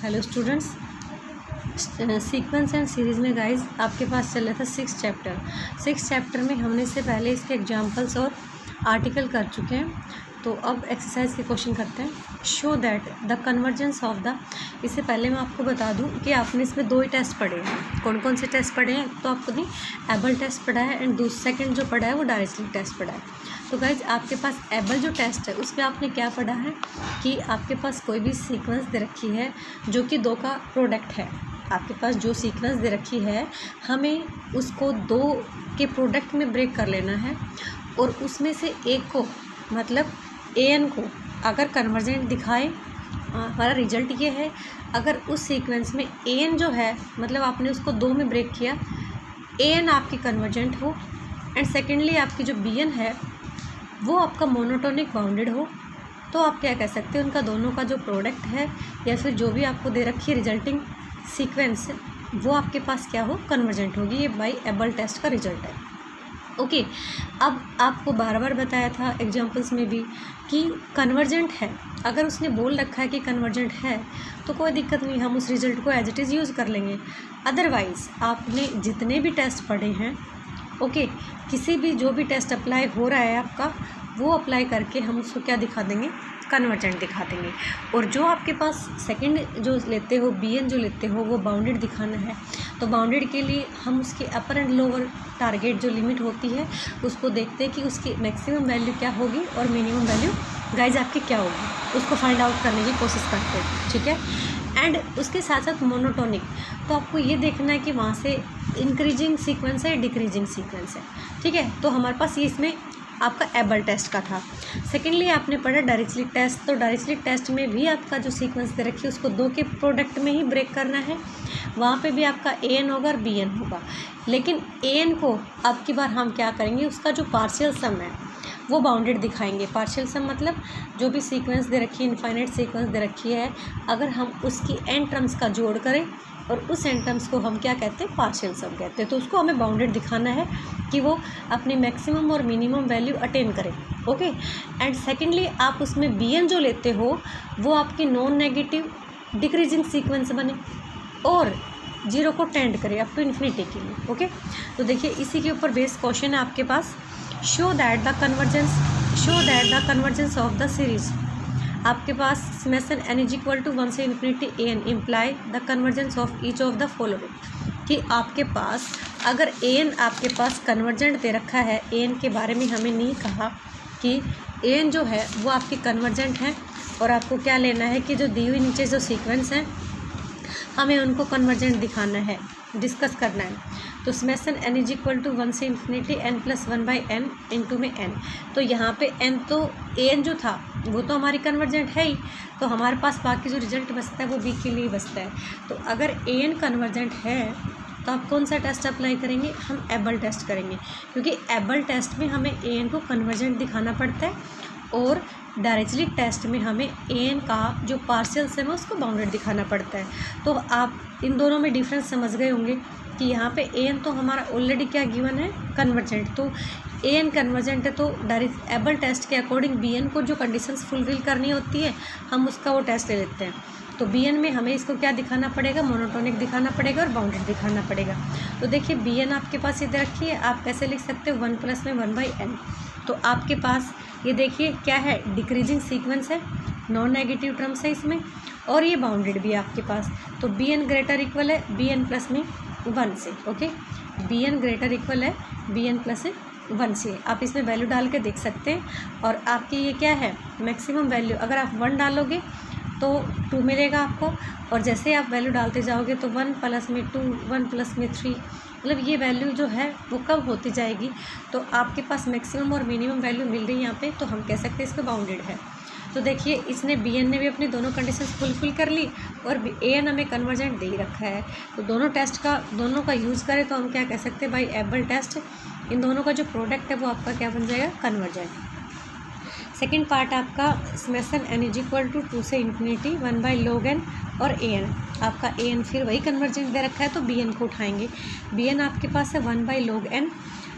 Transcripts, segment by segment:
Hello students, sequence and series में guys आपके पास चल रहा था सिक्स चैप्टर में हमने इससे पहले इसके एग्जांपल्स और आर्टिकल कर चुके हैं। तो अब एक्सरसाइज के क्वेश्चन करते हैं। Show that the convergence of the, इससे पहले मैं आपको बता दूं कि आपने इसमें दो ही टेस्ट पढ़े हैं। कौन कौन से टेस्ट पढ़े हैं? तो आपने एबल टेस्ट पढ़ा है एंड सेकंड जो पढ़ा है वो डायरेक्टली टेस्ट पढ़ा है। तो गाइज आपके पास एबल जो टेस्ट है उसमें आपने क्या पढ़ा है कि आपके पास कोई भी सीक्वेंस दे रखी है जो कि दो का प्रोडक्ट है। आपके पास जो सीक्वेंस दे रखी है हमें उसको दो के प्रोडक्ट में ब्रेक कर लेना है और उसमें से एक को मतलब an को अगर कन्वर्जेंट दिखाए, हमारा रिजल्ट ये है अगर उस सीक्वेंस में an जो है मतलब आपने उसको दो में ब्रेक किया, an आपकी कन्वर्जेंट हो एंड सेकेंडली आपकी जो bn है वो आपका मोनोटोनिक बाउंडेड हो, तो आप क्या कह सकते हैं उनका दोनों का जो प्रोडक्ट है या फिर जो भी आपको दे रखी है रिजल्टिंग सीक्वेंस वो आपके पास क्या हो, कन्वर्जेंट होगी। ये बाय एबल टेस्ट का रिजल्ट है। ओके, अब आपको बार बार बताया था एग्जांपल्स में भी कि कन्वर्जेंट है। अगर उसने बोल रखा है कि कन्वर्जेंट है तो कोई दिक्कत नहीं, हम उस रिजल्ट को एज इट इज़ यूज़ कर लेंगे। अदरवाइज़ आपने जितने भी टेस्ट पढ़े हैं, ओके, किसी भी जो भी टेस्ट अप्लाई हो रहा है आपका वो अप्लाई करके हम उसको क्या दिखा देंगे, कन्वर्जेंट दिखा देंगे। और जो आपके पास सेकंड जो लेते हो bn जो लेते हो वो बाउंडेड दिखाना है, तो बाउंडेड के लिए हम उसकी अपर एंड लोअर टारगेट जो लिमिट होती है उसको देखते हैं कि उसकी मैक्सिमम वैल्यू क्या होगी और मिनिमम वैल्यू गाइज आपकी क्या होगी, उसको फाइंड आउट करने की कोशिश करते हैं। ठीक है, एंड उसके साथ साथ मोनोटोनिक, तो आपको ये देखना है कि वहाँ से इंक्रीजिंग सीक्वेंस है डिक्रीजिंग सीक्वेंस है। ठीक है, तो हमारे पास ये इसमें आपका एबल टेस्ट का था। सेकेंडली आपने पढ़ा डायरेक्टली टेस्ट, तो डायरेक्टली टेस्ट में भी आपका जो सीक्वेंस दे रखी है उसको दो के प्रोडक्ट में ही ब्रेक करना है। वहाँ पे भी आपका an होगा और bn होगा, लेकिन an को अब की बार हम क्या करेंगे, उसका जो पार्शियल सम है वो बाउंडेड दिखाएंगे। पार्शियल सम मतलब जो भी सीक्वेंस दे रखी है, इनफाइनाइट सीक्वेंस दे रखी है, अगर हम उसकी n टर्म्स का जोड़ करें और उस n टर्म्स को हम क्या कहते हैं, पार्शियल सम कहते हैं। तो उसको हमें बाउंडेड दिखाना है कि वो अपनी मैक्सिमम और मिनिमम वैल्यू अटेन करें। ओके, एंड सेकेंडली आप उसमें bn जो लेते हो वो आपकी नॉन नेगेटिव डिक्रीजिंग सीक्वेंस बने और जीरो को टेंड करे अप टू इन्फिनिटी के लिए। ओके, तो देखिए इसी के ऊपर बेस्ड क्वेश्चन है आपके पास। Show that the convergence of the series, आपके पास summation n is equal to 1 से infinity an imply the convergence of each of the following, कि आपके पास अगर an आपके पास कन्वर्जेंट दे रखा है, an के बारे में हमें नहीं कहा कि an जो है वो आपकी कन्वर्जेंट है और आपको क्या लेना है कि जो दी हुई नीचे जो सीक्वेंस हैं हमें उनको कन्वर्जेंट दिखाना है, डिस्कस करना है। तो summation n is equal to 1 से infinity n plus 1/n into में n, तो यहाँ पे n तो an जो था वो तो हमारी कन्वर्जेंट है ही, तो हमारे पास बाकी जो रिजल्ट बचता है वो b के लिए बचता है। तो अगर an कन्वर्जेंट है तो आप कौन सा टेस्ट अप्लाई करेंगे, हम एबल टेस्ट करेंगे, क्योंकि एबल टेस्ट में हमें an को कन्वर्जेंट दिखाना पड़ता है और डायरेक्टली टेस्ट में हमें an का जो पार्शियल सम है उसको बाउंडेड दिखाना पड़ता है। तो आप इन दोनों में डिफरेंस समझ गए होंगे कि यहाँ पे an तो हमारा ऑलरेडी क्या गिवन है, कन्वर्जेंट, तो an कन्वर्जेंट है तो डायरेक्ट एबल टेस्ट के अकॉर्डिंग bn को जो कंडीशंस फुलफिल करनी होती है हम उसका वो टेस्ट ले लेते हैं। तो bn में हमें इसको क्या दिखाना पड़ेगा, मोनोटोनिक दिखाना पड़ेगा और बाउंडेड दिखाना पड़ेगा। तो देखिए bn आपके पास इधर रखी है, आप कैसे लिख सकते हो 1 प्लस में 1/n, तो आपके पास ये देखिए क्या है, डिक्रीजिंग सीक्वेंस है, नॉन नेगेटिव टर्म्स है इसमें और ये बाउंडेड भी है आपके पास। तो bn ग्रेटर इक्वल है bn प्लस में 1 से। ओके, bn ग्रेटर इक्वल है bn प्लस 1 से, आप इसमें वैल्यू डाल के देख सकते हैं। और आपकी ये क्या है, मैक्सिमम वैल्यू, अगर आप 1 डालोगे तो 2 मिलेगा आपको, और जैसे आप वैल्यू डालते जाओगे तो 1 प्लस में 2, 1 प्लस में 3, मतलब ये वैल्यू जो है वो कम होती जाएगी। तो आपके पास मैक्सिमम और मिनिमम वैल्यू मिल रही है यहाँ पे, तो हम कह सकते हैं इसको बाउंडेड है। तो देखिए इसने bn ने भी अपनी दोनों कंडीशंस फुलफिल कर ली और an हमें कन्वर्जेंट दे ही रखा है। तो दोनों का यूज़ करें तो हम क्या कह सकते हैं, बाई एबल टेस्ट इन दोनों का जो प्रोडक्ट है वो आपका क्या बन जाएगा, कन्वर्जेंट। सेकेंड पार्ट आपका summation n is equal to 2 से इन्फिनिटी 1/log n और an, आपका an फिर वही कन्वर्जेंट दे रखा है तो bn को उठाएंगे। bn आपके पास है 1/log n,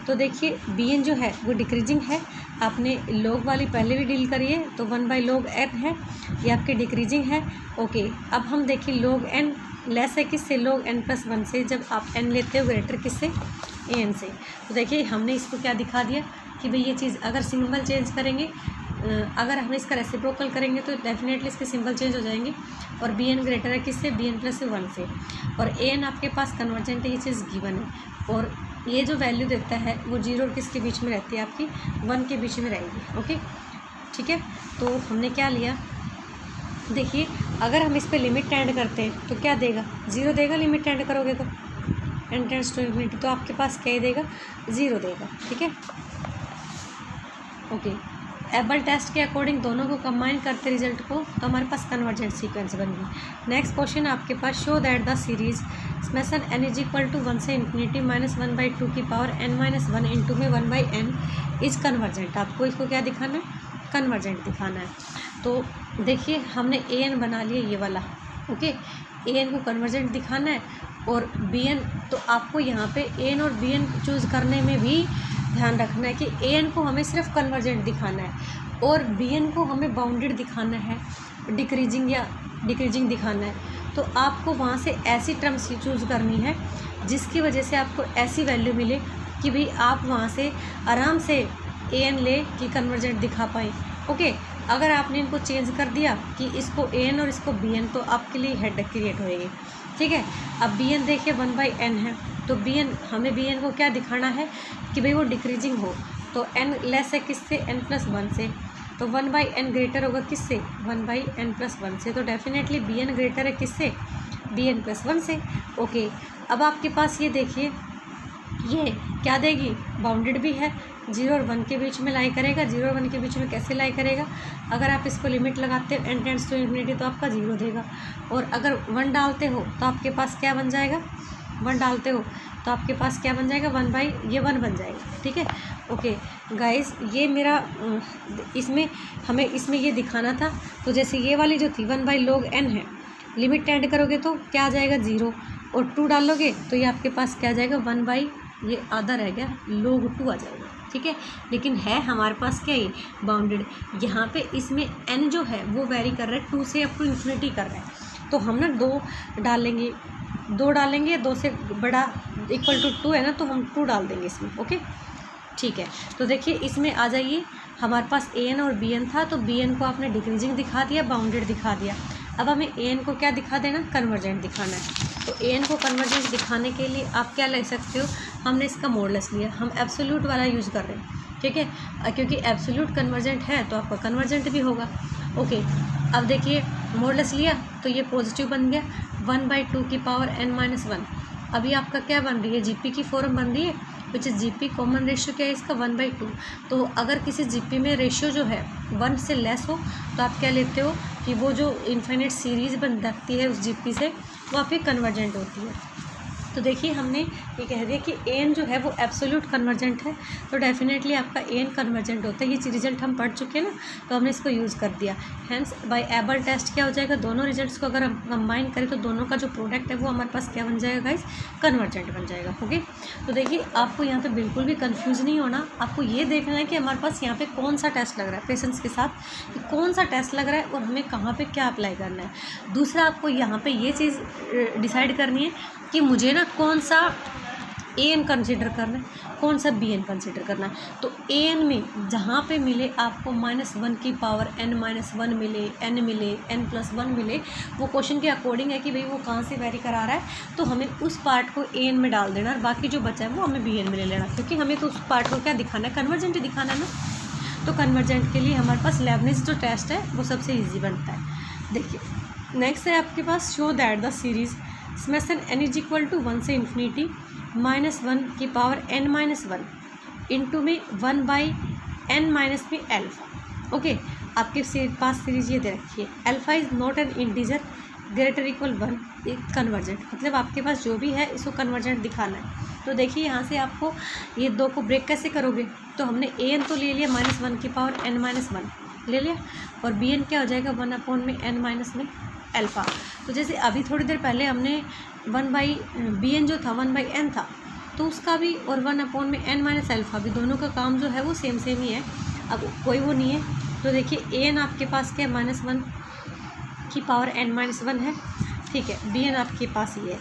तो देखिए bn जो है वो डिक्रीजिंग है आपने log वाली पहले भी डील करी है, तो 1/log n है, ये आपकी डिक्रीजिंग है। ओके, अब हम देखिए log n लेस है किससे, log n+1 से, जब आप n लेते हो ग्रेटर किससे, an से। तो देखिए हमने इसको क्या दिखा दिया कि भाई ये चीज़ अगर सिंबल चेंज करेंगे, अगर हम इसका रेसिप्रोकल करेंगे तो डेफिनेटली इसके सिंबल चेंज हो जाएंगे। और bn ग्रेटर है किससे, bn+1 से, और an आपके पास कन्वर्जेंट है, ये चीज़ गिवन है। और ये जो वैल्यू देता है वो 0 और किसके बीच में रहती है, आपकी 1 के बीच में रहेगी। ओके, ठीक है। तो हमने क्या लिया, देखिए अगर हम इस पे लिमिट टेंड करते हैं तो क्या देगा, 0 देगा। लिमिट टेंड करोगे तो n टेंड्स टू इन्फिनिटी, तो आपके पास क्या देगा, 0 देगा। ठीक है, ओके। एबल टेस्ट के अकॉर्डिंग दोनों को कंबाइन करते रिजल्ट को, तो हमारे पास कन्वर्जेंट सीक्वेंस बन गई। नेक्स्ट क्वेश्चन आपके पास, show that the series summation n is equal to 1 से इन्फिनिटी -1/2 की पावर n-1 इंटू में 1/n इज कन्वर्जेंट। आपको इसको क्या दिखाना है, कन्वर्जेंट दिखाना है। तो देखिए हमने an बना लिया ये वाला। ओके, an को कन्वर्जेंट दिखाना है, और bn, तो आपको यहाँ पे an और bn चूज़ करने में भी ध्यान रखना है कि an को हमें सिर्फ कन्वर्जेंट दिखाना है और bn को हमें बाउंडेड दिखाना है, डिक्रीजिंग दिखाना है। तो आपको वहाँ से ऐसी टर्म्स चूज़ करनी है जिसकी वजह से आपको ऐसी वैल्यू मिले कि भाई आप वहाँ से आराम से an ले कि कन्वर्जेंट दिखा पाएँ। ओके, अगर आपने इनको चेंज कर दिया कि इसको an और इसको bn, तो आपके लिए हेडेक क्रिएट होएगी। ठीक है, अब bn देखिए 1/n है, तो हमें bn को क्या दिखाना है कि भाई वो डिक्रीजिंग हो। तो n लेस है किससे, n+1 से, तो 1/n ग्रेटर होगा किससे, 1/n+1 से। तो डेफिनेटली bn ग्रेटर है किससे, bn+1 से। ओके, अब आपके पास ये देखिए, ये क्या देगी, बाउंडेड भी है, 0 और 1 के बीच में लाई करेगा। 0 और 1 के बीच में कैसे लाई करेगा, अगर आप इसको लिमिट लगाते हो n टेंड्स टू इन्फिनिटी, तो आपका 0 देगा। और अगर 1 डालते हो तो आपके पास क्या बन जाएगा, 1 डालते हो तो आपके पास क्या बन जाएगा, 1 बन जाएगा। ठीक है, ओके गाइस, ये मेरा इसमें ये दिखाना था। तो जैसे ये वाली जो थी 1/log n है, लिमिट टेंड करोगे तो क्या आ जाएगा, 0, और 2 डालोगे तो ये आपके पास क्या आ जाएगा, 1/ ये आधा रह गया, log 2 आ जाएगा। ठीक है, लेकिन है हमारे पास क्या, ये बाउंडेड। यहाँ पे इसमें n जो है वो वेरी कर रहा है, 2 से अप टू इन्फिनिटी कर रहा है। तो हम ना 2 डालेंगे, 2 से बड़ा इक्वल टू 2 है ना, तो हम 2 डाल देंगे इसमें। ओके, ठीक है। तो देखिए इसमें आ जाइए, हमारे पास an और bn था, तो bn को आपने डिक्रीजिंग दिखा दिया, बाउंडेड दिखा दिया। अब हमें an को क्या दिखा देना, कन्वर्जेंट दिखाना है। तो an को कन्वर्जेंट दिखाने के लिए आप क्या ले सकते हो, हमने इसका मॉडुलस लिया, हम एब्सोल्यूट वाला यूज़ कर रहे हैं। ठीक है, क्योंकि एब्सोल्यूट कन्वर्जेंट है तो आपका कन्वर्जेंट भी होगा। ओके, अब देखिए मॉडुलस लिया तो ये पॉजिटिव बन गया, 1/2 की पावर n-1। अभी आपका क्या बन रही है, जीपी की फॉर्म बन रही है, which is GP common ratio क्या है इसका, 1/2। तो अगर किसी जीपी में रेशियो जो है 1 से लेस हो, तो आप क्या लेते हो कि वो जो इन्फिनिट सीरीज़ बन जाती है उस जीपी से, वो आपकी कन्वर्जेंट होती है। तो देखिए हमने ये कह दिया कि an जो है वो एब्सोल्यूट कन्वर्जेंट है, तो डेफिनेटली आपका an कन्वर्जेंट होता है। ये रिजल्ट हम पढ़ चुके हैं ना, तो हमने इसको यूज़ कर दिया। हैंस बाय एबल टेस्ट क्या हो जाएगा, दोनों रिजल्ट्स को अगर हम कंबाइन करें तो दोनों का जो प्रोडक्ट है वो हमारे पास क्या बन जाएगा गाइस, कन्वर्जेंट बन जाएगा। ओके, तो देखिए आपको यहाँ पे बिल्कुल भी कंफ्यूज नहीं होना, आपको ये देखना है कि हमारे पास यहाँ पे कौन सा टेस्ट लग रहा है, पेशेंस के साथ कि कौन सा टेस्ट लग रहा है और हमें कहाँ पे क्या अप्लाई करना है। दूसरा, आपको यहाँ पे ये चीज़ डिसाइड करनी है कि मुझे ना कौन सा an कंसिडर करना है, कौन सा bn कंसिडर करना है। तो an में जहाँ पे मिले आपको -1 की पावर n-1 मिले, n मिले, n+1 मिले, वो क्वेश्चन के अकॉर्डिंग है कि भाई वो कहाँ से वेरी करा रहा है, तो हमें उस पार्ट को an में डाल देना और बाकी जो बचा है वो हमें bn में ले लेना, क्योंकि हमें तो उस पार्ट को क्या दिखाना है, कन्वर्जेंट दिखाना है ना। तो कन्वर्जेंट के लिए हमारे पास लेबनिज़ जो टेस्ट है वो सबसे ईजी बनता है। देखिए नेक्स्ट है आपके पास, show that the series summation n is equal to 1 से इन्फिनिटी -1 की पावर n-1 इंटू में 1/n- में अल्फ़ा। ओके, आपके पास सीरीज ये दे रखी है, alpha is not an integer greater equal 1 convergent, मतलब आपके पास जो भी है इसको कन्वर्जेंट दिखाना है। तो देखिए यहाँ से आपको ये 2 को ब्रेक कैसे करोगे, तो हमने an तो ले लिया -1 की पावर n-1 ले लिया, और bn क्या हो जाएगा, 1/n- में अल्फ़ा। तो जैसे अभी थोड़ी देर पहले हमने bn जो था 1/n था, तो उसका भी और 1/n- अल्फ़ा भी, दोनों का काम जो है वो सेम ही है। अब कोई वो नहीं है तो देखिए an आपके पास क्या है, -1 की पावर n-1 है, ठीक है। bn आपके पास ये है।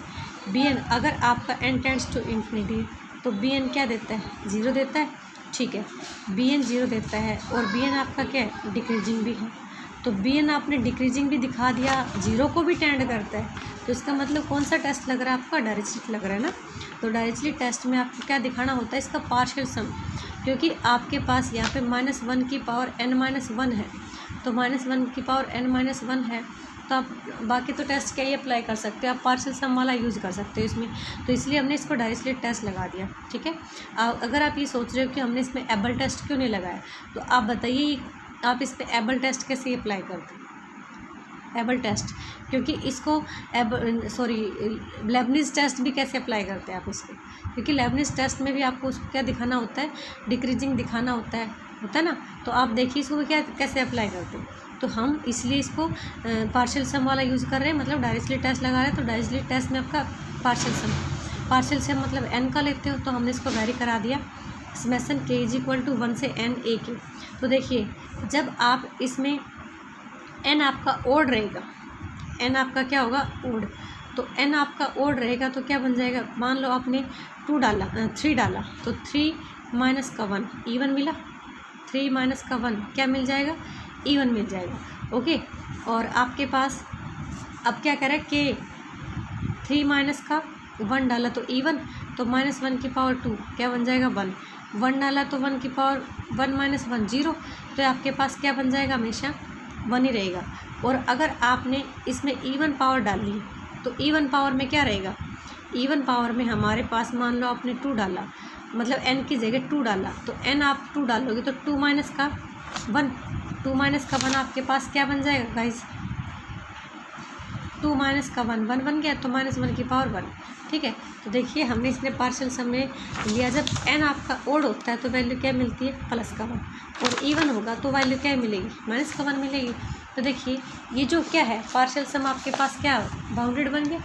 bn अगर आपका n टेंड्स टू इन्फिनिटी तो bn क्या देता है, 0 देता है, ठीक है। bn 0 देता है और bn आपका क्या है, डिक्रीजिंग भी है। तो bn आपने डिक्रीजिंग भी दिखा दिया, 0 को भी टेंड करता है, तो इसका मतलब कौन सा टेस्ट लग रहा है आपका, डायरेक्टली लग रहा है ना। तो डायरेक्टली टेस्ट में आपको क्या दिखाना होता है, इसका पार्शियल सम, क्योंकि आपके पास यहाँ पे -1 की पावर n-1 है, तो -1 की पावर n-1 है, तो आप बाकी तो टेस्ट क्या ही अप्लाई कर सकते हो, आप पार्शियल सम वाला यूज़ कर सकते हो इसमें, तो इसलिए हमने इसको डायरेक्टली टेस्ट लगा दिया, ठीक है। अगर आप ये सोच रहे हो कि हमने इसमें एबल टेस्ट क्यों नहीं लगाया, तो आप बताइए आप इस पर एबल टेस्ट कैसे अप्लाई करते हैं। एबल टेस्ट, क्योंकि इसको लेबनिज़ टेस्ट भी कैसे अप्लाई करते हैं आप इस पर, क्योंकि लेबनिज़ टेस्ट में भी आपको उसको क्या दिखाना होता है, डिक्रीजिंग दिखाना होता है ना। तो आप देखिए इसको क्या कैसे अप्लाई करते हैं, तो हम इसलिए इसको पार्शियल सम वाला यूज़ कर रहे हैं, मतलब डायरेक्टली टेस्ट लगा रहे हैं। तो डायरेक्टली टेस्ट में आपका पार्शियल सम मतलब n का लेते हो, तो हमने इसको वेरी करा दिया, समेशन k = 1 से n a के। तो देखिए जब आप इसमें n आपका ओड रहेगा, n आपका क्या होगा, ओड, तो n आपका ओड रहेगा तो क्या बन जाएगा, मान लो आपने 3 डाला तो 3 माइनस का 1 इवन मिला, 3 माइनस का 1 क्या मिल जाएगा, इवन मिल जाएगा, ओके। और आपके पास अब क्या करें कि 3 माइनस का 1 डाला तो इवन, तो -1 की पावर 2 क्या बन जाएगा, 1 डाला तो 1 की पावर 1 - 1 0, तो आपके पास क्या बन जाएगा, हमेशा 1 ही रहेगा। और अगर आपने इसमें इवन पावर डाली तो इवन पावर में क्या रहेगा, इवन पावर में हमारे पास मान लो आपने 2 डाला, मतलब n की जगह 2 डाला, तो n आप 2 डालोगे तो 2 माइनस का 1 आपके पास क्या बन जाएगा गाइस, 2 माइनस का 1 बन गया, तो -1 की पावर 1, ठीक है। तो देखिए हमने इसने पार्शियल सम में लिया, जब n आपका ओड होता है तो वैल्यू क्या मिलती है, +1, और इवन होगा तो वैल्यू क्या मिलेगी, -1 मिलेगी। तो देखिए ये जो क्या है पार्शियल सम आपके पास क्या बाउंडेड बन गया,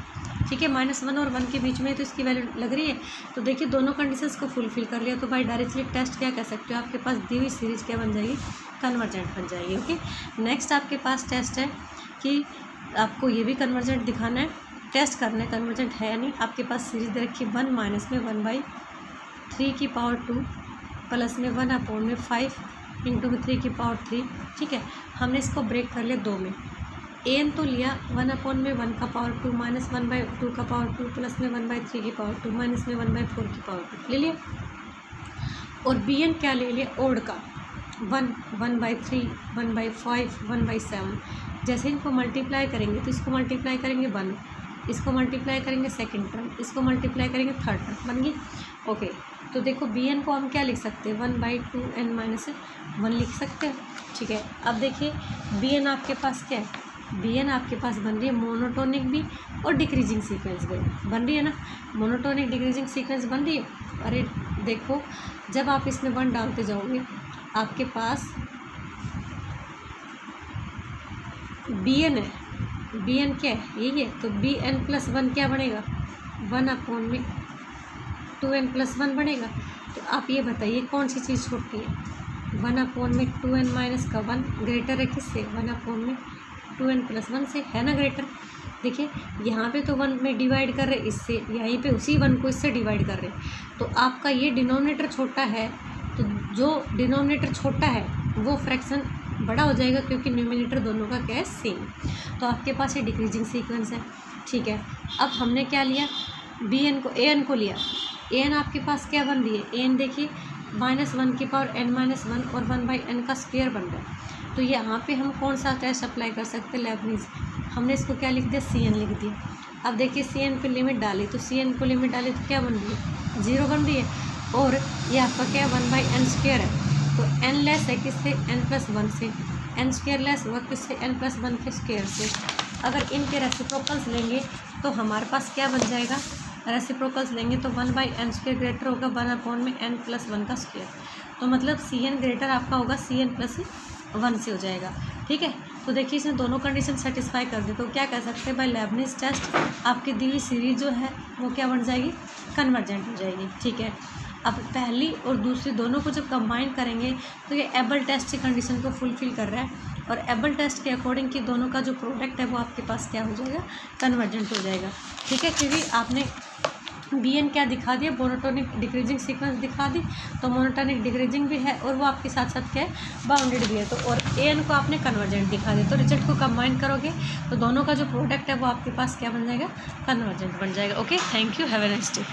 ठीक है, -1 और 1 के बीच में तो इसकी वैल्यू लग रही है। तो देखिए दोनों कंडीशंस को फुलफिल कर लिया, तो भाई डायरेक्टली टेस्ट क्या कह सकते हो, आपके पास दी हुई सीरीज़ क्या बन जाएगी, कन्वर्जेंट बन जाएगी, ओके। नेक्स्ट आपके पास टेस्ट है कि आपको ये भी कन्वर्जेंट दिखाना है, टेस्ट करना है कन्वर्जेंट है या नहीं। आपके पास सीरीज दे रखी 1 माइनस में 1/3 की पावर 2 प्लस में 1/5 इंटू में 3 की पावर 3, ठीक है। हमने इसको ब्रेक कर लिया 2 में, an तो लिया 1/1 का पावर 2 माइनस 1/2 का पावर 2 प्लस में 1/3 की पावर 2 माइनस में 1/4 की पावर 2 ले लिया। और bn क्या ले लिया, ओड का 1/3 1/5 1/7। जैसे इनको मल्टीप्लाई करेंगे तो इसको मल्टीप्लाई करेंगे 1, इसको मल्टीप्लाई करेंगे सेकंड टर्म, इसको मल्टीप्लाई करेंगे थर्ड टर्म, बन गई, ओके। तो देखो bn को हम क्या लिख सकते हैं, 1/2n-1 लिख सकते हैं, ठीक है। अब देखिए bn आपके पास क्या है, bn आपके पास बन रही है मोनोटोनिक भी और डिक्रीजिंग सीक्वेंस भी बन रही है ना, मोनोटोनिक डिक्रीजिंग सीक्वेंस बन रही है। अरे देखो जब आप इसमें 1 डालते जाओगे आपके पास bn है, bn क्या है, यही है, तो bn+1 क्या बनेगा, 1/2n+1 बनेगा। तो आप ये बताइए कौन सी चीज़ छोटी है, 1/2n-1 ग्रेटर है किससे, 1/2n+1 से, है ना ग्रेटर। देखिए यहाँ पे तो 1 में डिवाइड कर रहे इससे, यहीं पे उसी 1 को इससे डिवाइड कर रहे, तो आपका ये डिनोमिनेटर छोटा है, तो जो डिनोमिनेटर छोटा है वो फ्रैक्शन बड़ा हो जाएगा, क्योंकि न्यूमिनेटर दोनों का क्या है, सेम। तो आपके पास ये डिक्रीजिंग सीक्वेंस है, ठीक है। अब हमने क्या लिया, an को लिया, an आपके पास क्या बन रही है, an देखिए -1 की पावर n-1 और 1/n का स्क्वायर बन रहा है। तो यहाँ पे हम कौन सा टेस्ट अप्लाई कर सकते हैं, लेबनिज़। हमने इसको क्या लिख दिया, cn लिख दिया। अब देखिए cn पे लिमिट डाली, तो cn को लिमिट डाली तो क्या बन रही है, 0 बन रही है, और ये आपका क्या 1/n² है, तो n लेस है किससे, n+1 से, n² लेस हुआ किससे, n+1 के स्क्वायर से। अगर इनके रेसिप्रोकल्स लेंगे तो हमारे पास क्या बन जाएगा, रेसिप्रोकल्स लेंगे तो 1/n² ग्रेटर होगा 1/n+1 का स्क्वायर, तो मतलब cn ग्रेटर आपका होगा cn+1 से हो जाएगा, ठीक है। तो देखिए इसने दोनों कंडीशन सेटिस्फाई कर दी, तो क्या कह सकते हैं भाई लेबनिज़ टेस्ट आपकी दी हुई सीरीज जो है वो क्या बन जाएगी, कन्वर्जेंट हो जाएगी, ठीक है। अब पहली और दूसरी दोनों को जब कंबाइन करेंगे तो ये एबल टेस्ट की कंडीशन को फुलफिल कर रहा है, और एबल टेस्ट के अकॉर्डिंग कि दोनों का जो प्रोडक्ट है वो आपके पास क्या हो जाएगा, कन्वर्जेंट हो जाएगा। ठीक है, क्योंकि आपने BN क्या दिखा दिया, मोनोटोनिक डिक्रीजिंग सीक्वेंस दिखा दी, तो मोनोटोनिक डिक्रीजिंग भी है और वो आपके साथ साथ क्या है, बाउंडेड भी है। तो और AN को आपने कन्वर्जेंट दिखा दिया, तो रिजल्ट को कंबाइन करोगे तो दोनों का जो प्रोडक्ट है वो आपके पास क्या बन जाएगा, कन्वर्जेंट बन जाएगा। Okay, thank you, have a nice day.